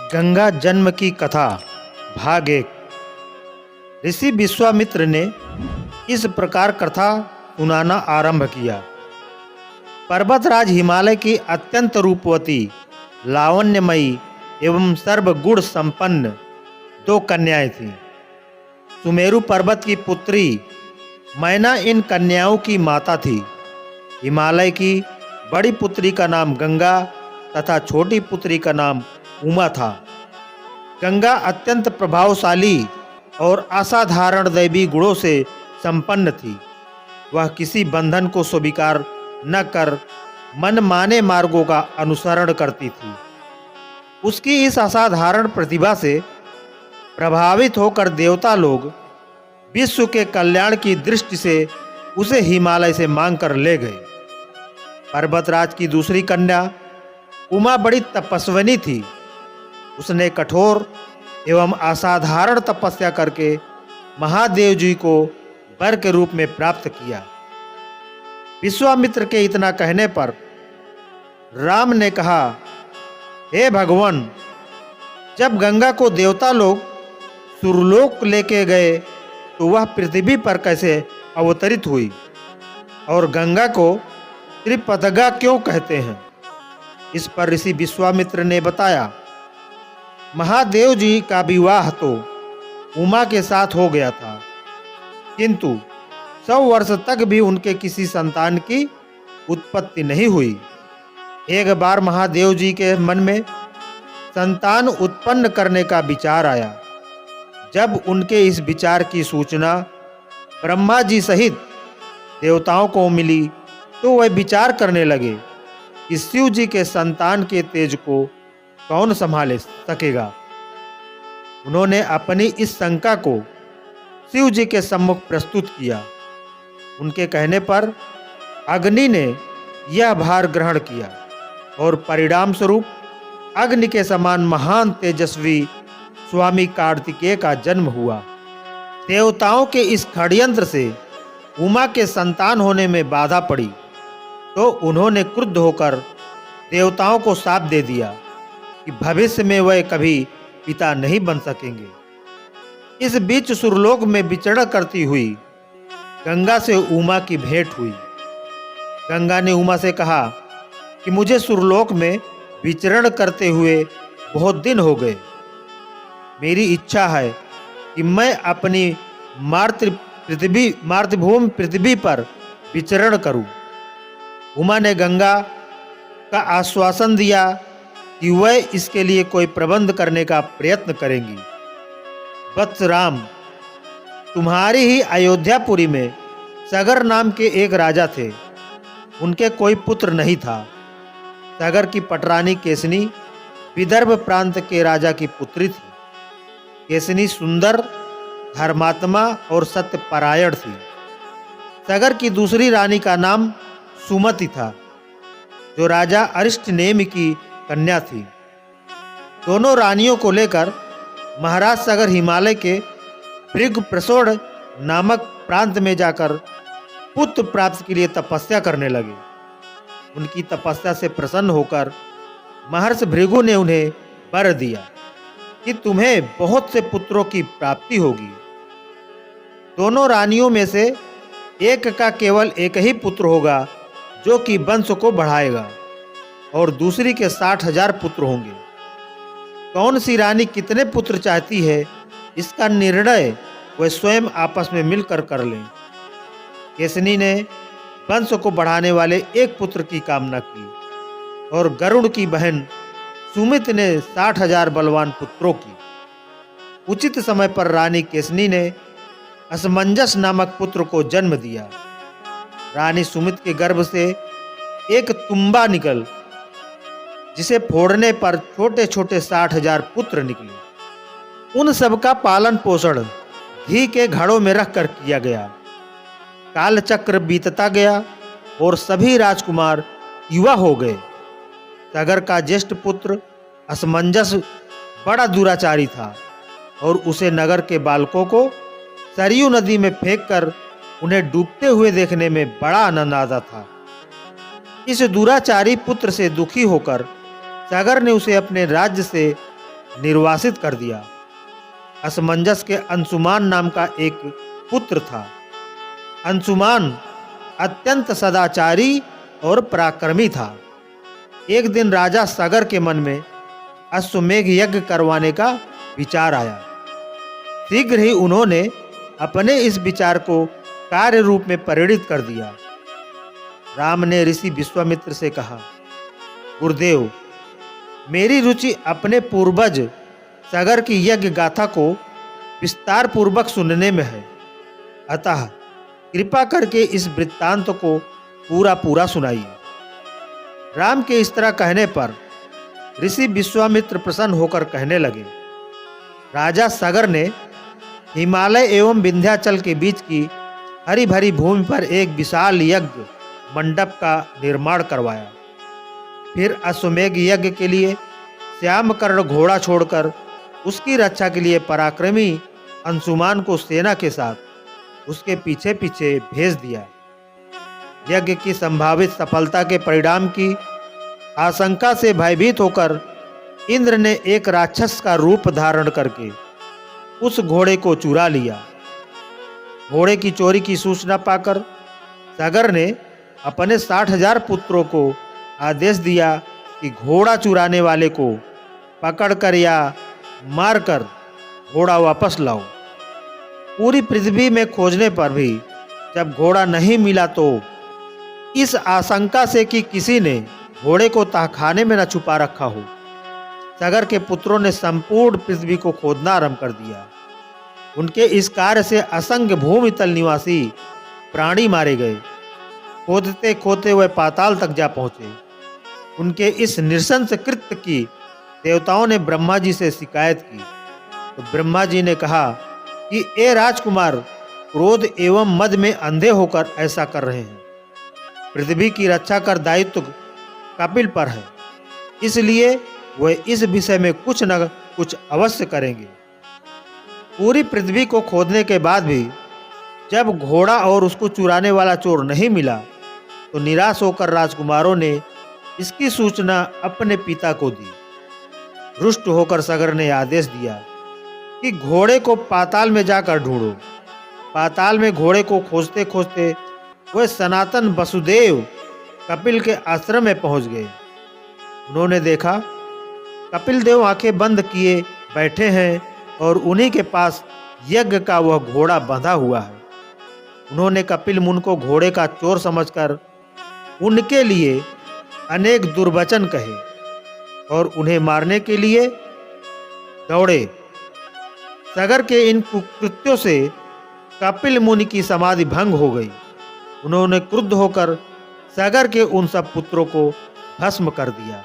गंगा जन्म की कथा भाग 1। ऋषि विश्वामित्र ने इस प्रकार कथा सुनाना आरंभ किया। पर्वतराज हिमालय की अत्यंत रूपवती, लावण्यमयी एवं सर्वगुण संपन्न 2 कन्याएं थीं। सुमेरु पर्वत की पुत्री मैना इन कन्याओं की माता थी। हिमालय की बड़ी पुत्री का नाम गंगा तथा छोटी पुत्री का नाम उमा था। गंगा अत्यंत प्रभावशाली और असाधारण दैवी गुणों से संपन्न थी। वह किसी बंधन को स्वीकार न कर मनमाने मार्गों का अनुसरण करती थी। उसकी इस असाधारण प्रतिभा से प्रभावित होकर देवता लोग विश्व के कल्याण की दृष्टि से उसे हिमालय से मांग कर ले गए। पर्वतराज की दूसरी कन्या उमा बड़ी तपस्विनी थी। उसने कठोर एवं असाधारण तपस्या करके महादेव जी को वर के रूप में प्राप्त किया। विश्वामित्र के इतना कहने पर राम ने कहा, हे भगवान, जब गंगा को देवता लोग सुरलोक लेके गए तो वह पृथ्वी पर कैसे अवतरित हुई, और गंगा को त्रिपथगा क्यों कहते हैं? इस पर ऋषि विश्वामित्र ने बताया, महादेव जी का विवाह तो उमा के साथ हो गया था, किंतु 100 वर्ष तक भी उनके किसी संतान की उत्पत्ति नहीं हुई। एक बार महादेव जी के मन में संतान उत्पन्न करने का विचार आया। जब उनके इस विचार की सूचना ब्रह्मा जी सहित देवताओं को मिली तो वह विचार करने लगे कि शिव जी के संतान के तेज को कौन संभाले सकेगा। उन्होंने अपनी इस शंका को शिव जी के सम्मुख प्रस्तुत किया। उनके कहने पर अग्नि ने यह भार ग्रहण किया और परिणाम स्वरूप अग्नि के समान महान तेजस्वी स्वामी कार्तिकेय का जन्म हुआ। देवताओं के इस षड्यंत्र से उमा के संतान होने में बाधा पड़ी तो उन्होंने क्रुद्ध होकर देवताओं को शाप दे दिया कि भविष्य में वह कभी पिता नहीं बन सकेंगे। इस बीच सुरलोक में विचरण करती हुई गंगा से उमा की भेंट हुई। गंगा ने उमा से कहा कि मुझे सुरलोक में विचरण करते हुए बहुत दिन हो गए। मेरी इच्छा है कि मैं अपनी मातृभूमि पृथ्वी पर विचरण करूं। उमा ने गंगा का आश्वासन दिया कि वह इसके लिए कोई प्रबंध करने का प्रयत्न करेंगी। वत्स राम, तुम्हारी ही अयोध्यापुरी में सगर नाम के एक राजा थे। उनके कोई पुत्र नहीं था। सगर की पटरानी केसनी विदर्भ प्रांत के राजा की पुत्री थी। केसनी सुंदर, धर्मात्मा और सत्यपरायण थी। सगर की दूसरी रानी का नाम सुमति था, जो राजा अरिष्टनेमि की कन्या थी। दोनों रानियों को लेकर महाराज सगर हिमालय के भृगप्रसोड़ नामक प्रांत में जाकर पुत्र प्राप्ति के लिए तपस्या करने लगे। उनकी तपस्या से प्रसन्न होकर महर्षि भृगु ने उन्हें वर दिया कि तुम्हें बहुत से पुत्रों की प्राप्ति होगी। दोनों रानियों में से एक का केवल एक ही पुत्र होगा जो कि वंश को बढ़ाएगा, और दूसरी के 60,000 पुत्र होंगे। कौन सी रानी कितने पुत्र चाहती है, इसका निर्णय वह स्वयं आपस में मिलकर कर लें। केसनी ने वंश को बढ़ाने वाले एक पुत्र की कामना की, और गरुड़ की बहन सुमित ने 60,000 बलवान पुत्रों की। उचित समय पर रानी केसनी ने असमंजस नामक पुत्र को जन्म दिया। रानी सुमित के गर्भ से एक तुम्बा निकल, जिसे फोड़ने पर छोटे छोटे 60,000 पुत्र निकले। उन सब का पालन पोषण घी के घड़ों में रखकर किया गया। कालचक्र बीतता गया और सभी राजकुमार युवा हो गए। सगर का ज्येष्ठ पुत्र असमंजस बड़ा दुराचारी था, और उसे नगर के बालकों को सरयू नदी में फेंककर उन्हें डूबते हुए देखने में बड़ा आनंद आता था। इस दुराचारी पुत्र से दुखी होकर सागर ने उसे अपने राज्य से निर्वासित कर दिया। असमंजस के अंशुमान नाम का एक पुत्र था। अंशुमान अत्यंत सदाचारी और पराक्रमी था। एक दिन राजा सगर के मन में अश्वमेघ यज्ञ करवाने का विचार आया। शीघ्र ही उन्होंने अपने इस विचार को कार्य रूप में परिणित कर दिया। राम ने ऋषि विश्वामित्र से कहा, गुरुदेव, मेरी रुचि अपने पूर्वज सगर की यज्ञ गाथा को विस्तार पूर्वक सुनने में है, अतः कृपा करके इस वृत्तांत को पूरा सुनाइए। राम के इस तरह कहने पर ऋषि विश्वामित्र प्रसन्न होकर कहने लगे, राजा सगर ने हिमालय एवं विंध्याचल के बीच की हरी भरी भूमि पर एक विशाल यज्ञ मंडप का निर्माण करवाया। फिर अश्वमेघ यज्ञ के लिए श्यामकर्ण घोड़ा छोड़कर उसकी रक्षा के लिए पराक्रमी अंशुमान को सेना के साथ उसके पीछे पीछे भेज दिया। यज्ञ की संभावित सफलता के परिणाम की आशंका से भयभीत होकर इंद्र ने एक राक्षस का रूप धारण करके उस घोड़े को चुरा लिया। घोड़े की चोरी की सूचना पाकर सगर ने अपने 60,000 पुत्रों को आदेश दिया कि घोड़ा चुराने वाले को पकड़कर या मारकर घोड़ा वापस लाओ। पूरी पृथ्वी में खोजने पर भी जब घोड़ा नहीं मिला तो इस आशंका से कि किसी ने घोड़े को तहखाने में न छुपा रखा हो, सगर के पुत्रों ने संपूर्ण पृथ्वी को खोदना आरंभ कर दिया। उनके इस कार्य से असंख्य भूमि तल निवासी प्राणी मारे गए। खोदते खोदते वह पाताल तक जा पहुंचे। उनके इस नृशंस कृत्य की देवताओं ने ब्रह्मा जी से शिकायत की तो ब्रह्मा जी ने कहा कि ए राजकुमार, क्रोध एवं मद में अंधे होकर ऐसा कर रहे हैं। पृथ्वी की रक्षा कर दायित्व कपिल पर है, इसलिए वह इस विषय में कुछ न कुछ अवश्य करेंगे। पूरी पृथ्वी को खोदने के बाद भी जब घोड़ा और उसको चुराने वाला चोर नहीं मिला तो निराश होकर राजकुमारों ने इसकी सूचना अपने पिता को दी। रुष्ट होकर सगर ने आदेश दिया कि घोड़े को पाताल में जाकर ढूंढो। पाताल में घोड़े को खोजते खोजते वह सनातन वसुदेव कपिल के आश्रम में पहुंच गए। उन्होंने देखा कपिल देव आंखें बंद किए बैठे हैं और उन्हीं के पास यज्ञ का वह घोड़ा बंधा हुआ है। उन्होंने कपिल मुनि को घोड़े का चोर समझकर उनके लिए अनेक दुर्वचन कहे और उन्हें मारने के लिए दौड़े। सगर के इन कुकृत्यों से कपिल मुनि की समाधि भंग हो गई। उन्होंने क्रुद्ध होकर सगर के उन सब पुत्रों को भस्म कर दिया।